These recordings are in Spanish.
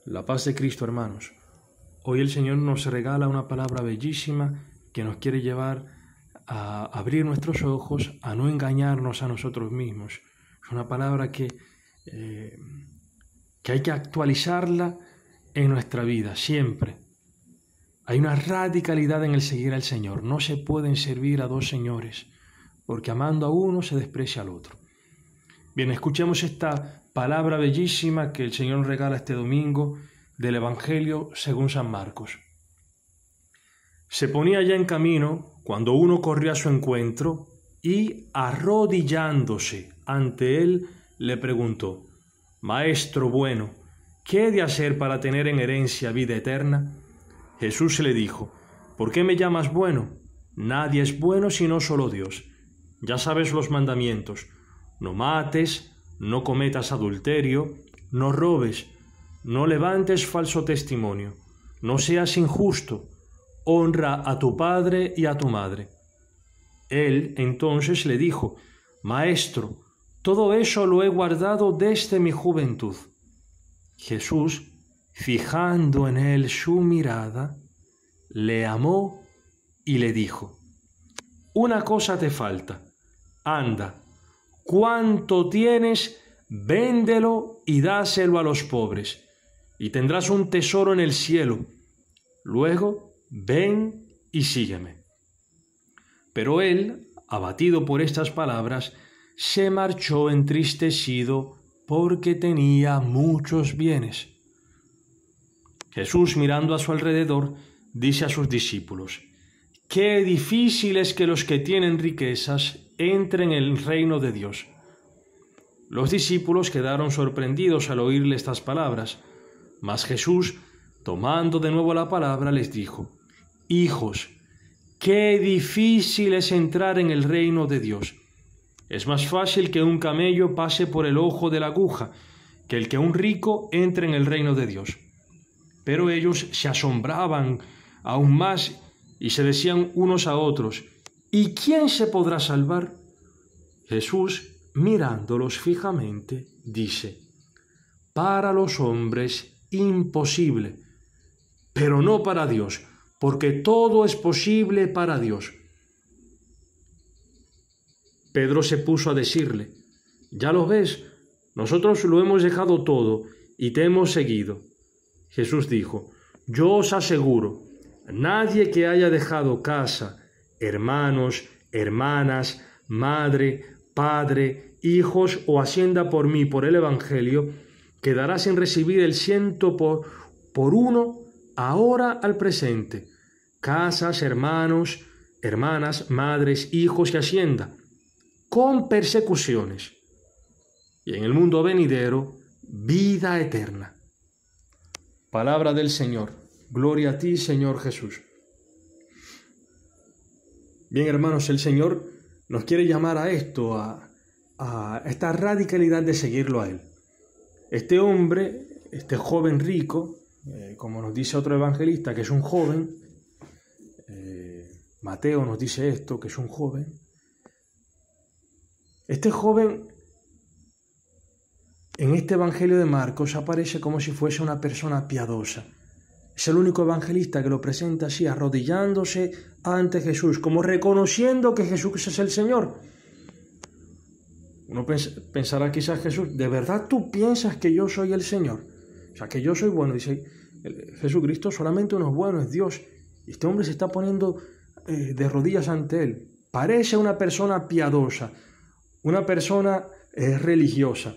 La paz de Cristo, hermanos. Hoy el Señor nos regala una palabra bellísima que nos quiere llevar a abrir nuestros ojos, a no engañarnos a nosotros mismos. Es una palabra que hay que actualizarla en nuestra vida, siempre. Hay una radicalidad en el seguir al Señor. No se pueden servir a dos señores, porque amando a uno se desprecia al otro. Bien, escuchemos esta palabra bellísima que el Señor nos regala este domingo del Evangelio según San Marcos. Se ponía ya en camino cuando uno corrió a su encuentro y, arrodillándose ante él, le preguntó: «Maestro bueno, ¿qué he de hacer para tener en herencia vida eterna?» Jesús le dijo: «¿Por qué me llamas bueno? Nadie es bueno sino solo Dios. Ya sabes los mandamientos: no mates, no cometas adulterio, no robes, no levantes falso testimonio, no seas injusto, honra a tu padre y a tu madre». Él entonces le dijo: «Maestro, todo eso lo he guardado desde mi juventud». Jesús, fijando en él su mirada, le amó y le dijo: «Una cosa te falta. Anda, cuanto tienes, véndelo y dáselo a los pobres, y tendrás un tesoro en el cielo. Luego, ven y sígueme». Pero él, abatido por estas palabras, se marchó entristecido porque tenía muchos bienes. Jesús, mirando a su alrededor, dice a sus discípulos: «Qué difícil es que los que tienen riquezas entren en el reino de Dios». Los discípulos quedaron sorprendidos al oírle estas palabras, mas Jesús, tomando de nuevo la palabra, les dijo: «Hijos, qué difícil es entrar en el reino de Dios. Es más fácil que un camello pase por el ojo de la aguja, que el que un rico entre en el reino de Dios». Pero ellos se asombraban aún más y se decían unos a otros: «¿Y quién se podrá salvar?». Jesús, mirándolos fijamente, dice: «Para los hombres imposible, pero no para Dios, porque todo es posible para Dios». Pedro se puso a decirle: «Ya lo ves, nosotros lo hemos dejado todo y te hemos seguido». Jesús dijo: «Yo os aseguro, nadie que haya dejado casa, hermanos, hermanas, madre, padre, hijos o hacienda por mí, por el Evangelio, quedará sin recibir el 100 por uno ahora al presente, casas, hermanos, hermanas, madres, hijos y hacienda, con persecuciones, y en el mundo venidero, vida eterna». Palabra del Señor. Gloria a ti, Señor Jesús. Bien, hermanos, el Señor nos quiere llamar a esto, a esta radicalidad de seguirlo a Él. Este hombre, este joven rico, como nos dice otro evangelista, que es un joven, Mateo nos dice esto, que es un joven. Este joven, en este Evangelio de Marcos, aparece como si fuese una persona piadosa. Es el único evangelista que lo presenta así, arrodillándose ante Jesús, como reconociendo que Jesús es el Señor. Uno pensará quizás: «Jesús, ¿de verdad tú piensas que yo soy el Señor? O sea, que yo soy bueno». Dice Jesucristo: solamente uno es bueno, es Dios. Y este hombre se está poniendo de rodillas ante Él. Parece una persona piadosa, una persona religiosa.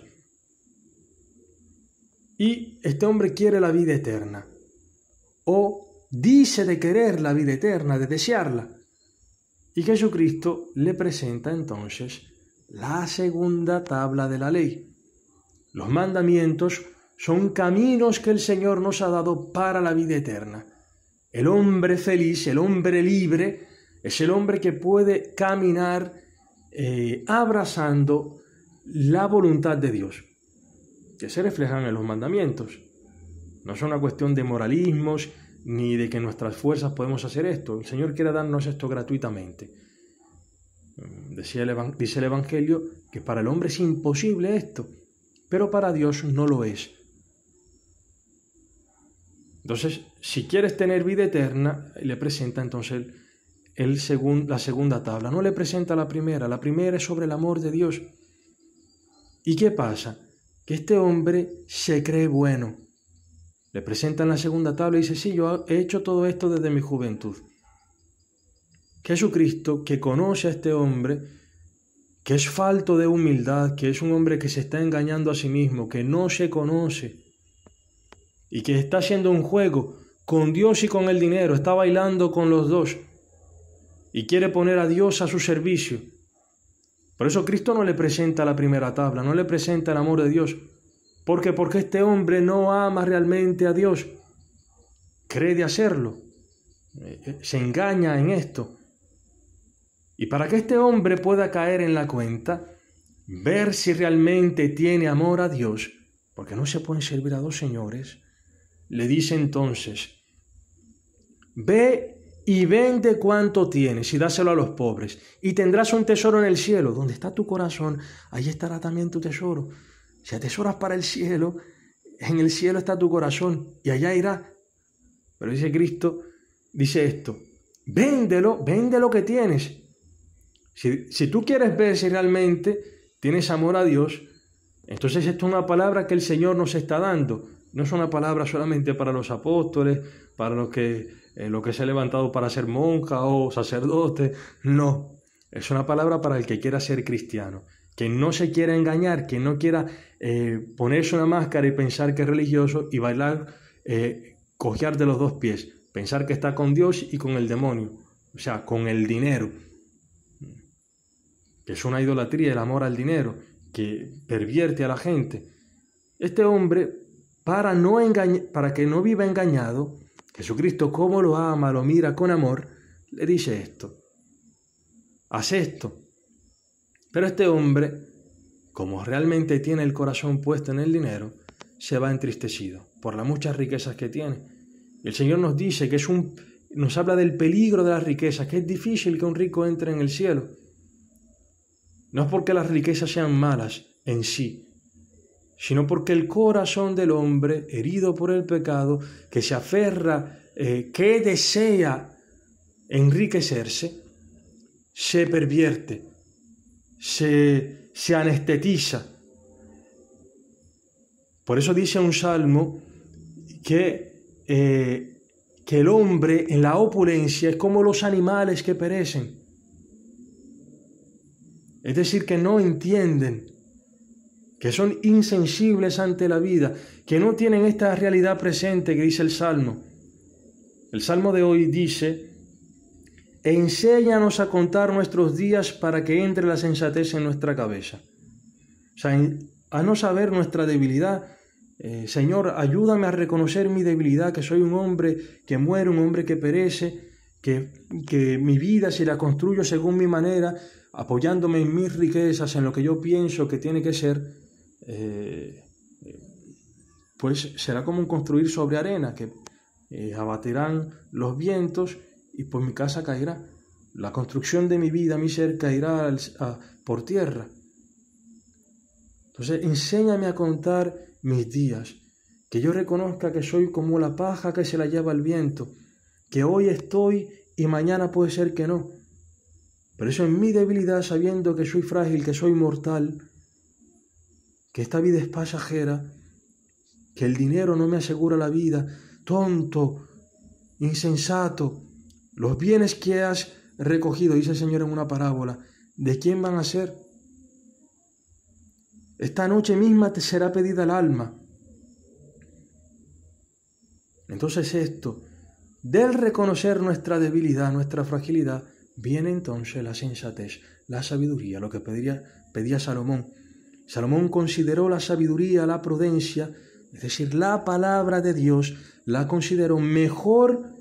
Y este hombre quiere la vida eterna, o dice de querer la vida eterna, de desearla. Y Jesucristo le presenta entonces la segunda tabla de la ley. Los mandamientos son caminos que el Señor nos ha dado para la vida eterna. El hombre feliz, el hombre libre, es el hombre que puede caminar abrazando la voluntad de Dios, que se reflejan en los mandamientos. No es una cuestión de moralismos ni de que nuestras fuerzas podemos hacer esto. El Señor quiere darnos esto gratuitamente. Dice el Evangelio que para el hombre es imposible esto, pero para Dios no lo es. Entonces, si quieres tener vida eterna, le presenta entonces la segunda tabla. No le presenta la primera es sobre el amor de Dios. ¿Y qué pasa? Que este hombre se cree bueno. Le presentan la segunda tabla y dice, sí, yo he hecho todo esto desde mi juventud. Jesucristo, que conoce a este hombre, que es falto de humildad, que es un hombre que se está engañando a sí mismo, que no se conoce y que está haciendo un juego con Dios y con el dinero, está bailando con los dos y quiere poner a Dios a su servicio. Por eso Cristo no le presenta la primera tabla, no le presenta el amor de Dios. ¿Por qué? Porque este hombre no ama realmente a Dios. Cree de hacerlo. Se engaña en esto. Y para que este hombre pueda caer en la cuenta, ver si realmente tiene amor a Dios, porque no se pueden servir a dos señores, le dice entonces, ve y vende cuanto tienes y dáselo a los pobres, y tendrás un tesoro en el cielo. Donde está tu corazón, ahí estará también tu tesoro. Si atesoras para el cielo, en el cielo está tu corazón, y allá irá. Pero dice Cristo, dice esto, vende lo que tienes. Si tú quieres ver si realmente tienes amor a Dios, entonces esto es una palabra que el Señor nos está dando. No es una palabra solamente para los apóstoles, para los que se ha levantado para ser monja o sacerdote. No, es una palabra para el que quiera ser cristiano, que no se quiera engañar, que no quiera ponerse una máscara y pensar que es religioso y bailar, cojear de los dos pies, pensar que está con Dios y con el demonio, o sea, con el dinero. Que es una idolatría, el amor al dinero, que pervierte a la gente. Este hombre, para que no viva engañado, Jesucristo, como lo ama, lo mira con amor, le dice esto, haz esto. Pero este hombre, como realmente tiene el corazón puesto en el dinero, se va entristecido por las muchas riquezas que tiene. El Señor nos dice que nos habla del peligro de las riquezas, que es difícil que un rico entre en el cielo. No es porque las riquezas sean malas en sí, sino porque el corazón del hombre, herido por el pecado, que se aferra, que desea enriquecerse, se pervierte, se anestetiza. Por eso dice un salmo que el hombre en la opulencia es como los animales que perecen. Es decir, que no entienden, que son insensibles ante la vida, que no tienen esta realidad presente que dice el Salmo. El Salmo de hoy dice, enséñanos a contar nuestros días para que entre la sensatez en nuestra cabeza. O sea, a no saber nuestra debilidad. Señor, ayúdame a reconocer mi debilidad, que soy un hombre que muere, un hombre que perece, que mi vida, si la construyo según mi manera, apoyándome en mis riquezas, en lo que yo pienso que tiene que ser, pues será como un construir sobre arena, que abatirán los vientos y pues mi casa caerá. La construcción de mi vida, mi ser, caerá por tierra. Entonces, enséñame a contar mis días, que yo reconozca que soy como la paja que se la lleva el viento, que hoy estoy y mañana puede ser que no. Pero eso en mi debilidad, sabiendo que soy frágil, que soy mortal, que esta vida es pasajera, que el dinero no me asegura la vida, tonto, insensato, los bienes que has recogido, dice el Señor en una parábola, ¿de quién van a ser? Esta noche misma te será pedida el alma. Entonces esto, del reconocer nuestra debilidad, nuestra fragilidad, viene entonces la sensatez, la sabiduría, lo que pedía Salomón. Salomón consideró la sabiduría, la prudencia, es decir, la palabra de Dios, la consideró mejor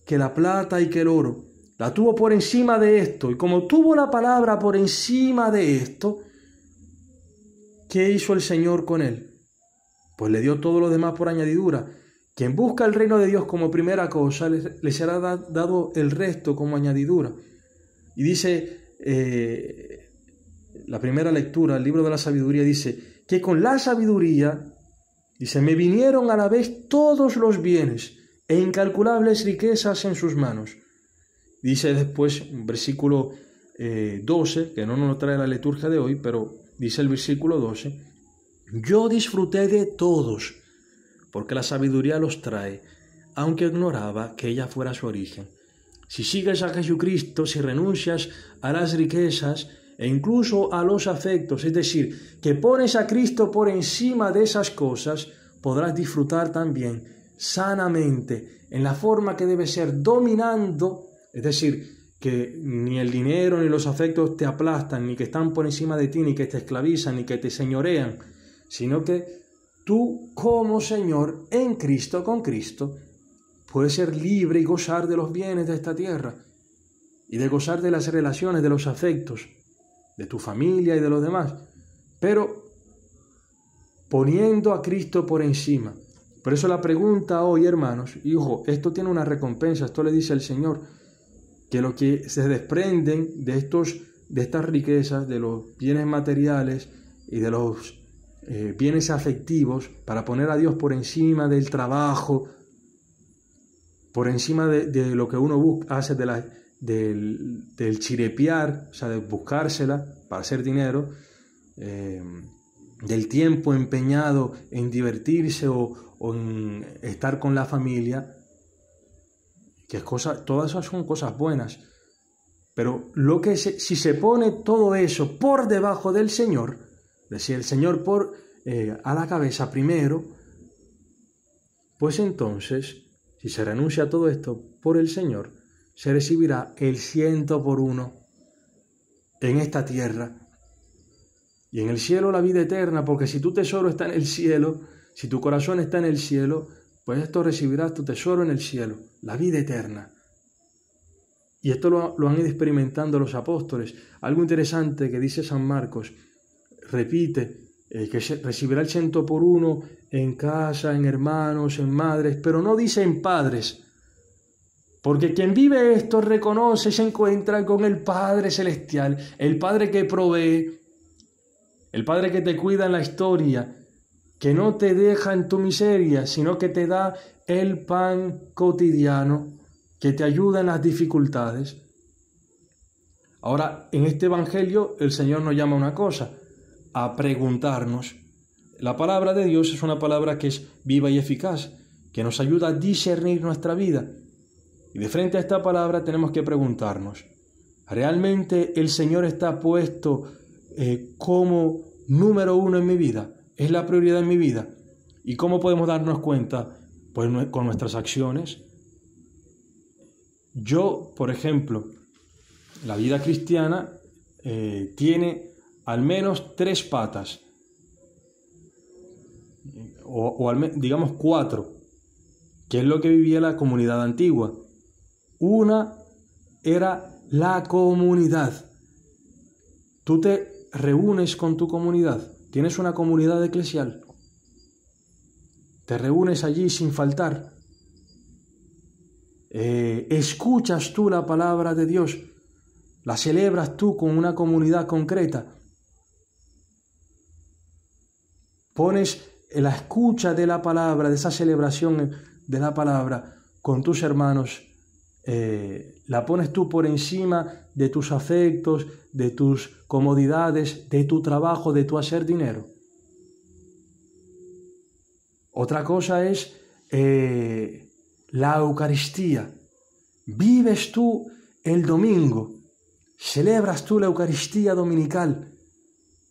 que la plata y que el oro. La tuvo por encima de esto. Y como tuvo la palabra por encima de esto, ¿qué hizo el Señor con él? Pues le dio todo lo demás por añadidura. Quien busca el reino de Dios como primera cosa, le será dado el resto como añadidura. Y dice, la primera lectura, el libro de la sabiduría, dice que con la sabiduría Dice, me vinieron a la vez todos los bienes e incalculables riquezas en sus manos. Dice después, versículo 12, que no nos lo trae la liturgia de hoy, pero dice el versículo 12, yo disfruté de todos, porque la sabiduría los trae, aunque ignoraba que ella fuera su origen. Si sigues a Jesucristo, si renuncias a las riquezas e incluso a los afectos, es decir, que pones a Cristo por encima de esas cosas, podrás disfrutar también sanamente, en la forma que debe ser, dominando, es decir, que ni el dinero ni los afectos te aplastan, ni que están por encima de ti, ni que te esclavizan, ni que te señorean, sino que tú como Señor en Cristo, con Cristo, puedes ser libre y gozar de los bienes de esta tierra y de gozar de las relaciones, de los afectos, de tu familia y de los demás, pero poniendo a Cristo por encima. Por eso la pregunta hoy, hermanos, y ojo, esto tiene una recompensa, esto le dice el Señor, que lo que se desprenden de estas riquezas, de los bienes materiales y de los bienes afectivos, para poner a Dios por encima del trabajo, por encima de lo que uno hace del chirepear, o sea, de buscársela para hacer dinero, del tiempo empeñado en divertirse o en estar con la familia, todas esas son cosas buenas, pero si se pone todo eso por debajo del Señor, es decir, el Señor a la cabeza primero, pues entonces, si se renuncia a todo esto por el Señor, se recibirá el 100 por 1 en esta tierra y en el cielo la vida eterna, porque si tu tesoro está en el cielo, si tu corazón está en el cielo, pues esto recibirás tu tesoro en el cielo, la vida eterna. Y esto lo han ido experimentando los apóstoles. Algo interesante que dice San Marcos, repite, que recibirá el 100 por 1 en casa, en hermanos, en madres, pero no dice en padres, porque quien vive esto reconoce y se encuentra con el Padre Celestial, el Padre que provee, el Padre que te cuida en la historia, que no te deja en tu miseria, sino que te da el pan cotidiano, que te ayuda en las dificultades. Ahora, en este Evangelio, el Señor nos llama a una cosa, a preguntarnos. La palabra de Dios es una palabra que es viva y eficaz, que nos ayuda a discernir nuestra vida. Y de frente a esta palabra tenemos que preguntarnos, ¿realmente el Señor está puesto como número 1 en mi vida? ¿Es la prioridad en mi vida? ¿Y cómo podemos darnos cuenta? Pues con nuestras acciones. Yo, por ejemplo, la vida cristiana tiene al menos 3 patas, digamos 4, que es lo que vivía la comunidad antigua. Una era la comunidad. Tú te reúnes con tu comunidad, tienes una comunidad eclesial, te reúnes allí sin faltar, escuchas tú la palabra de Dios, la celebras tú con una comunidad concreta, pones la escucha de la palabra, de esa celebración de la palabra con tus hermanos, la pones tú por encima de tus afectos, de tus comodidades, de tu trabajo, de tu hacer dinero. Otra cosa es la Eucaristía. Vives tú el domingo, celebras tú la Eucaristía dominical,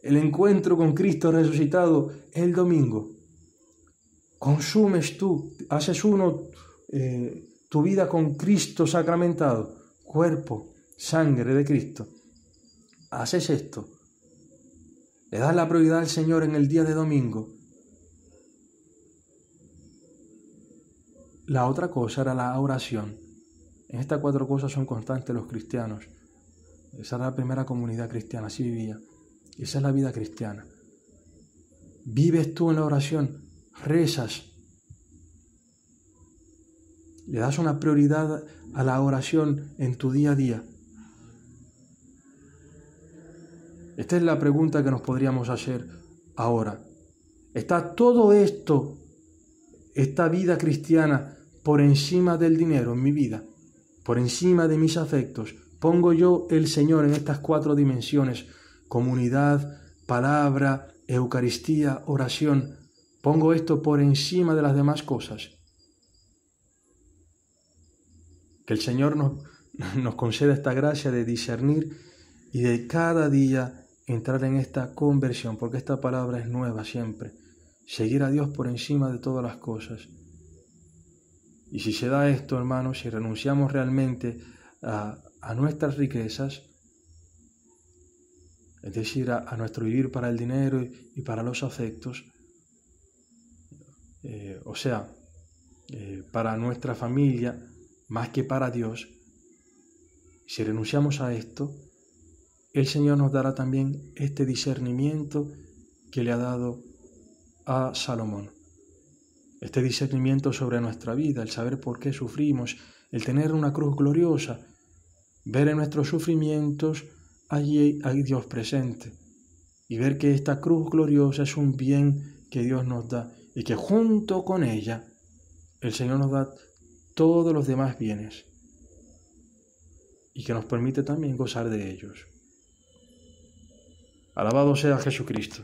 el encuentro con Cristo resucitado el domingo. Consumes tú, haces uno tu vida con Cristo sacramentado, cuerpo, sangre de Cristo. Haces esto. Le das la prioridad al Señor en el día de domingo. La otra cosa era la oración. En estas 4 cosas son constantes los cristianos. Esa era la primera comunidad cristiana, así vivía. Esa es la vida cristiana. Vives tú en la oración, rezas. Le das una prioridad a la oración en tu día a día. Esta es la pregunta que nos podríamos hacer ahora. ¿Está todo esto esta vida cristiana por encima del dinero en mi vida, por encima de mis afectos. Pongo yo el Señor en estas 4 dimensiones: comunidad, palabra, Eucaristía, oración. Pongo esto por encima de las demás cosas. Que el Señor nos conceda esta gracia de discernir y de cada día entrar en esta conversión, porque esta palabra es nueva siempre. Seguir a Dios por encima de todas las cosas. Y si se da esto, hermanos, si renunciamos realmente a nuestras riquezas, es decir, a nuestro vivir para el dinero y para los afectos, para nuestra familia, más que para Dios, si renunciamos a esto, el Señor nos dará también este discernimiento que le ha dado a Salomón. Este discernimiento sobre nuestra vida, el saber por qué sufrimos, el tener una cruz gloriosa, ver en nuestros sufrimientos allí hay Dios presente y ver que esta cruz gloriosa es un bien que Dios nos da y que junto con ella el Señor nos da todos los demás bienes y que nos permite también gozar de ellos. Alabado sea Jesucristo.